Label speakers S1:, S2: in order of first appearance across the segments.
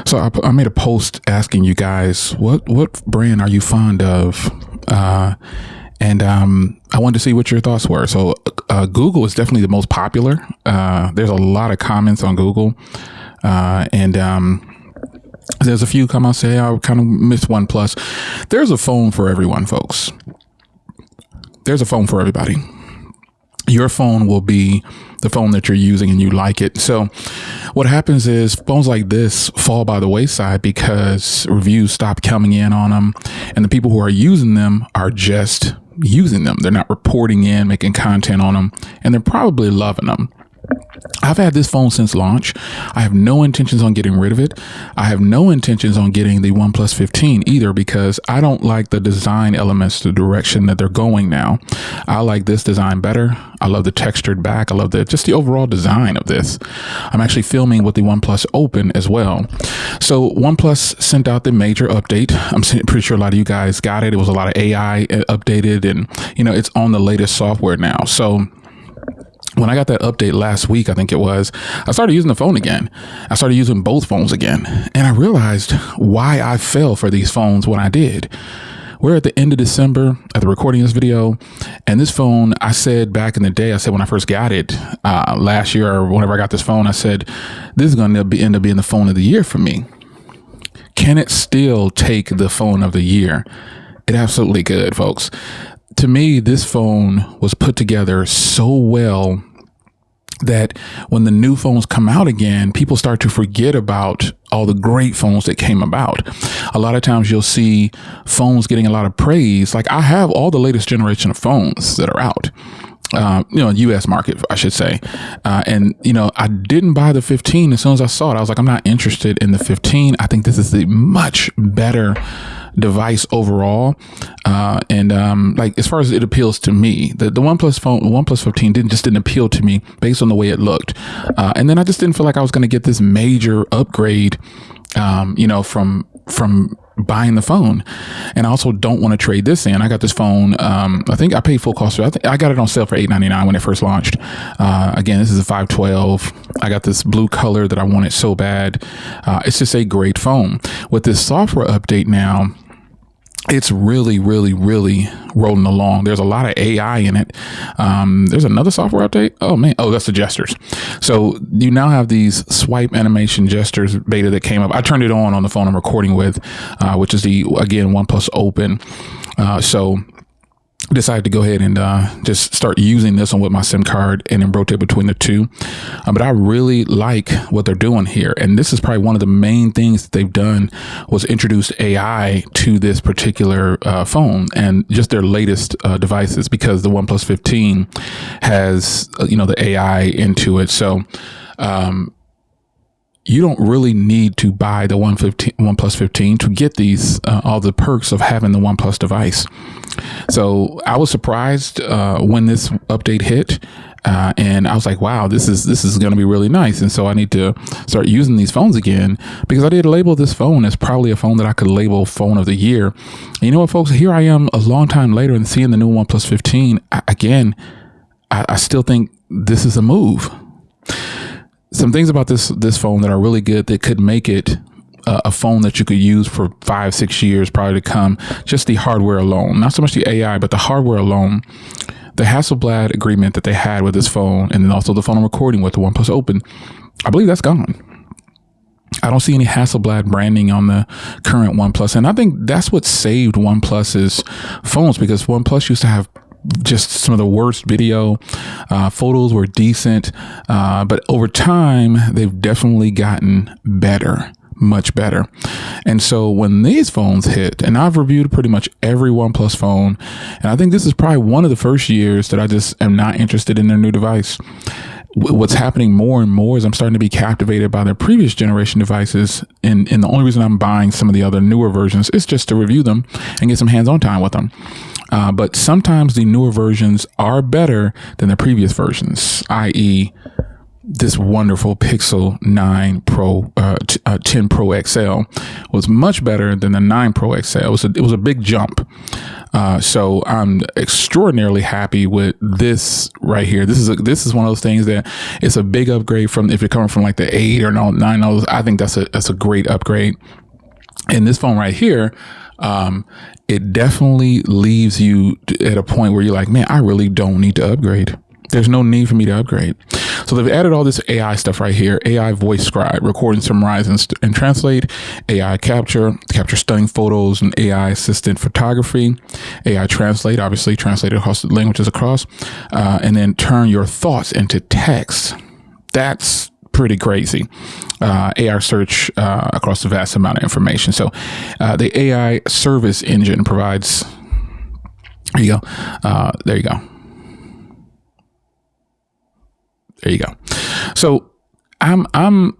S1: So I made a post asking you guys what brand are you fond of, and I wanted to see what your thoughts were. So Google is definitely the most popular. There's a lot of comments on Google, and there's a few come out say I kind of miss OnePlus. There's a phone for everyone, folks. There's a phone for everybody. Your phone will be the phone that you're using and you like it. So what happens is phones like this fall by the wayside because reviews stop coming in on them. And the people who are using them are just using them. They're not reporting in, making content on them, and they're probably loving them. I've had this phone since launch. I have no intentions on getting rid of it. I have no intentions on getting the OnePlus 15 either because I don't like the design elements, the direction that they're going now. I like this design better. I love the textured back. I love just the overall design of this. I'm actually filming with the OnePlus Open as well. So OnePlus sent out the major update. I'm pretty sure a lot of you guys got it. It was a lot of AI updated, and it's on the latest software now. So when I got that update last week, I think it was, I started using the phone again. I started using both phones again. And I realized why I fell for these phones when I did. We're at the end of December at the recording of this video. And this phone, I said back in the day, I said when I first got it last year or whenever I got this phone, I said, this is going to end up being the phone of the year for me. Can it still take the phone of the year? It absolutely could, folks. To me, this phone was put together so well that when the new phones come out again, people start to forget about all the great phones that came about. A lot of times you'll see phones getting a lot of praise. Like I have all the latest generation of phones that are out. US market, I should say. And I didn't buy the 15 as soon as I saw it. I was like, I'm not interested in the 15. I think this is the much better device overall. Like as far as it appeals to me, the OnePlus 15 didn't appeal to me based on the way it looked. And then I just didn't feel like I was going to get this major upgrade, from buying the phone. And I also don't want to trade this in. I got this phone. I think I paid full cost. I think I got it on sale for $8.99 when it first launched. Again, this is a 512. I got this blue color that I wanted so bad. It's just a great phone. With this software update now, it's really, really, really rolling along. There's a lot of AI in it. There's another software update. Oh man. Oh, that's the gestures. So you now have these swipe animation gestures beta that came up. I turned it on the phone I'm recording with, which is the, again, OnePlus Open. So decided to go ahead and just start using this one with my SIM card and then rotate between the two. But I really like what they're doing here. And this is probably one of the main things that they've done was introduce AI to this particular phone and just their latest devices, because the OnePlus 15 has, the AI into it. So, you don't really need to buy the OnePlus 15 to get these all the perks of having the OnePlus device. So I was surprised when this update hit, and I was like, "Wow, this is going to be really nice." And so I need to start using these phones again, because I did label this phone as probably a phone that I could label phone of the year. And you know what, folks? Here I am a long time later and seeing the new OnePlus 15 again. I still think this is a move. Some things about this phone that are really good that could make it a phone that you could use for 5-6 years probably to come. Just the hardware alone, not so much the AI, but the hardware alone. The Hasselblad agreement that they had with this phone, and then also the phone I'm recording with, the OnePlus Open, I believe that's gone. I don't see any Hasselblad branding on the current OnePlus, and I think that's what saved OnePlus's phones, because OnePlus used to have just some of the worst video. Photos were decent, but over time they've definitely gotten better, much better. And so when these phones hit, and I've reviewed pretty much every OnePlus phone, and I think this is probably one of the first years that I just am not interested in their new device. What's happening more and more is I'm starting to be captivated by their previous generation devices. And the only reason I'm buying some of the other newer versions is just to review them and get some hands-on time with them. But sometimes the newer versions are better than the previous versions, i.e., this wonderful Pixel 9 Pro, 10 Pro XL was much better than the 9 Pro XL. It was a big jump. So I'm extraordinarily happy with this right here. This is one of those things that it's a big upgrade from, if you're coming from like the 8 or 9. I think that's a great upgrade. And this phone right here, it definitely leaves you at a point where you're like, man, I really don't need to upgrade. There's no need for me to upgrade. So they've added all this AI stuff right here. AI voice scribe, record and summarize and translate, AI capture stunning photos, and AI assistant photography, AI translate, obviously translated across the languages and then turn your thoughts into text. That's pretty crazy. AI search across a vast amount of information. So the AI service engine provides, there you go. There you go. There you go. So I'm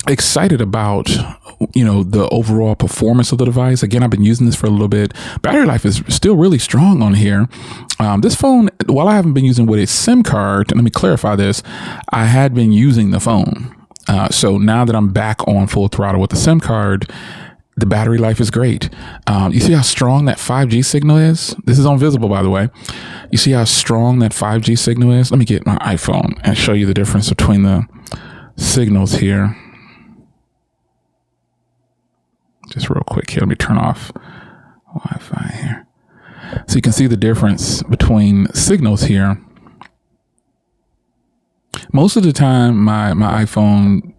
S1: excited about, the overall performance of the device. Again, I've been using this for a little bit. Battery life is still really strong on here. This phone, while I haven't been using with a SIM card, and let me clarify this, I had been using the phone. So now that I'm back on full throttle with the SIM card, the battery life is great. You see how strong that 5G signal is? This is on Visible, by the way. You see how strong that 5G signal is? Let me get my iPhone and show you the difference between the signals here. Just real quick here. Let me turn off Wi-Fi here. So you can see the difference between signals here. Most of the time, my iPhone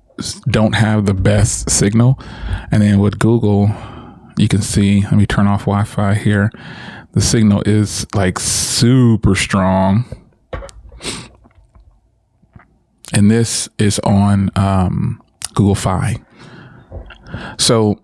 S1: don't have the best signal, and then with Google, you can see, let me turn off Wi-Fi here, the signal is like super strong, and this is on Google Fi. So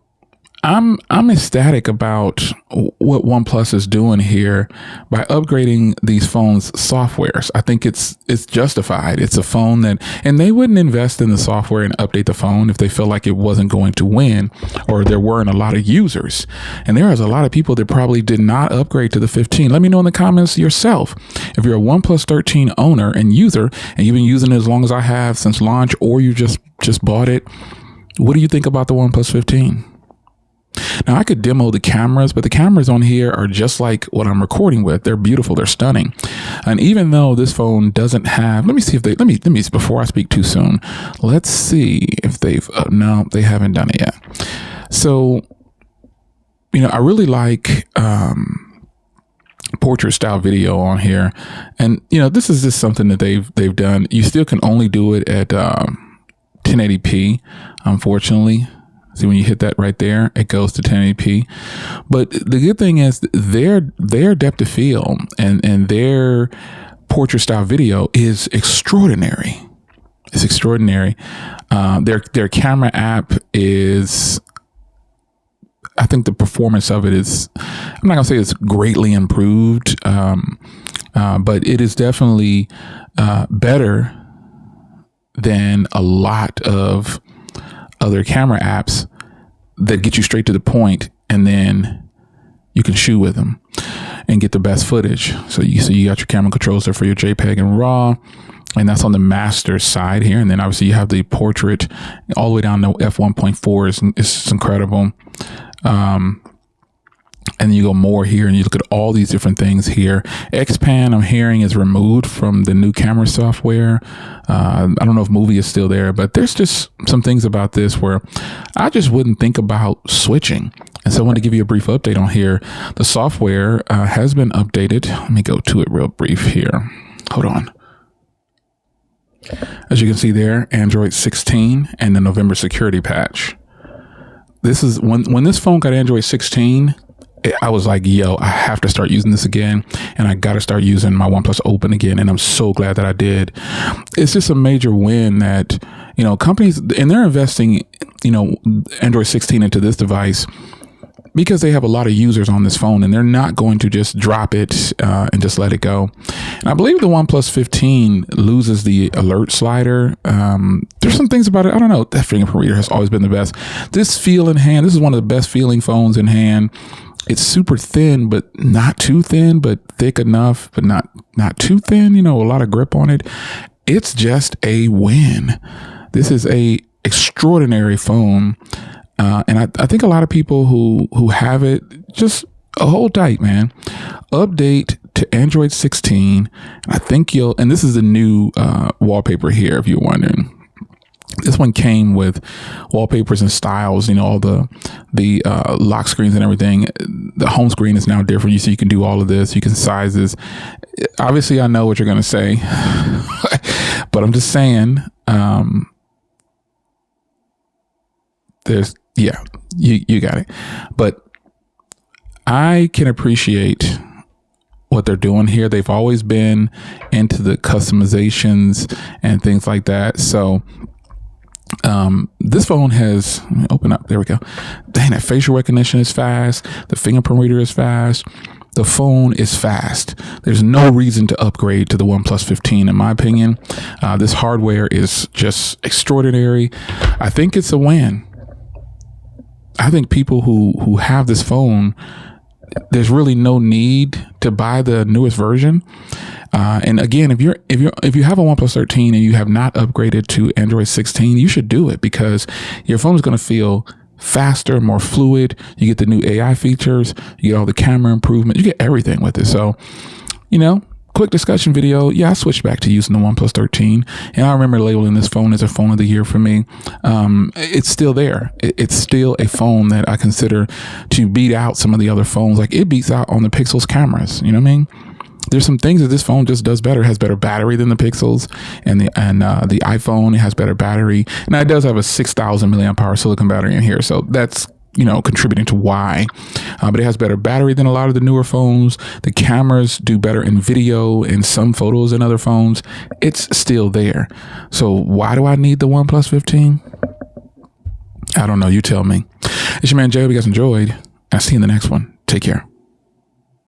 S1: I'm ecstatic about what OnePlus is doing here by upgrading these phones' softwares. I think it's justified. It's a phone and they wouldn't invest in the software and update the phone if they felt like it wasn't going to win or there weren't a lot of users. And there is a lot of people that probably did not upgrade to the 15. Let me know in the comments yourself. If you're a OnePlus 13 owner and user, and you've been using it as long as I have since launch, or you just bought it, what do you think about the OnePlus 15? Now, I could demo the cameras, but the cameras on here are just like what I'm recording with. They're beautiful. They're stunning. And even though this phone doesn't have, let me see if they, let me, before I speak too soon, let's see if they've, no, they haven't done it yet. So, I really like, portrait style video on here. And, this is just something that they've done. You still can only do it at, 1080p, unfortunately. See, when you hit that right there, it goes to 1080p. But the good thing is their depth of field and their portrait style video is extraordinary. It's extraordinary. Their camera app is, I think the performance of it is, I'm not gonna say it's greatly improved, but it is definitely better than a lot of other camera apps that get you straight to the point, and then you can shoot with them and get the best footage. So you got your camera controls there for your JPEG and RAW, and that's on the master side here. And then obviously you have the portrait all the way down to f1.4 is incredible. And then you go more here and you look at all these different things here. Xpan, I'm hearing, is removed from the new camera software. I don't know if Movie is still there, but there's just some things about this where I just wouldn't think about switching. And so I want to give you a brief update on here. The software has been updated. Let me go to it real brief here. Hold on. As you can see there, Android 16 and the November security patch. This is when this phone got Android 16, I was like, yo, I have to start using this again. And I got to start using my OnePlus Open again. And I'm so glad that I did. It's just a major win that, companies, and they're investing, Android 16 into this device because they have a lot of users on this phone, and they're not going to just drop it and just let it go. And I believe the OnePlus 15 loses the alert slider. There's some things about it. I don't know. That fingerprint reader has always been the best. This feel in hand, this is one of the best feeling phones in hand. It's super thin, but not too thin, but thick enough, but not too thin, a lot of grip on it. it's just a win. This is a extraordinary phone. And I think a lot of people who have it, just hold tight, man. Update to Android 16. I think and this is the new wallpaper here, if you're wondering. This one came with wallpapers and styles, all the lock screens and everything. The home screen is now different. You can do all of this. You can size this. Obviously, I know what you're going to say, but I'm just saying, you got it. But I can appreciate what they're doing here. They've always been into the customizations and things like that. So this phone has, let me open up. There we go. Dang, that facial recognition is fast. The fingerprint reader is fast. The phone is fast. There's no reason to upgrade to the OnePlus 15, in my opinion. This hardware is just extraordinary. I think it's a win. I think people who have this phone, there's really no need to buy the newest version. And again, if you have a OnePlus 13 and you have not upgraded to Android 16, you should do it, because your phone is going to feel faster, more fluid. You get the new AI features, you get all the camera improvement, you get everything with it. So, quick discussion video. Yeah, I switched back to using the OnePlus 13, and I remember labeling this phone as a phone of the year for me. It's still there. It's still a phone that I consider to beat out some of the other phones. Like, it beats out on the Pixel's cameras. You know what I mean? There's some things that this phone just does better. It has better battery than the Pixels, and the iPhone. It has better battery. Now, it does have a 6,000 milliamp hour silicon battery in here, so that's contributing to why. But it has better battery than a lot of the newer phones. The cameras do better in video and some photos than other phones. It's still there. So why do I need the OnePlus 15? I don't know. You tell me. It's your man Jay. Hope you guys enjoyed. I'll see you in the next one. Take care.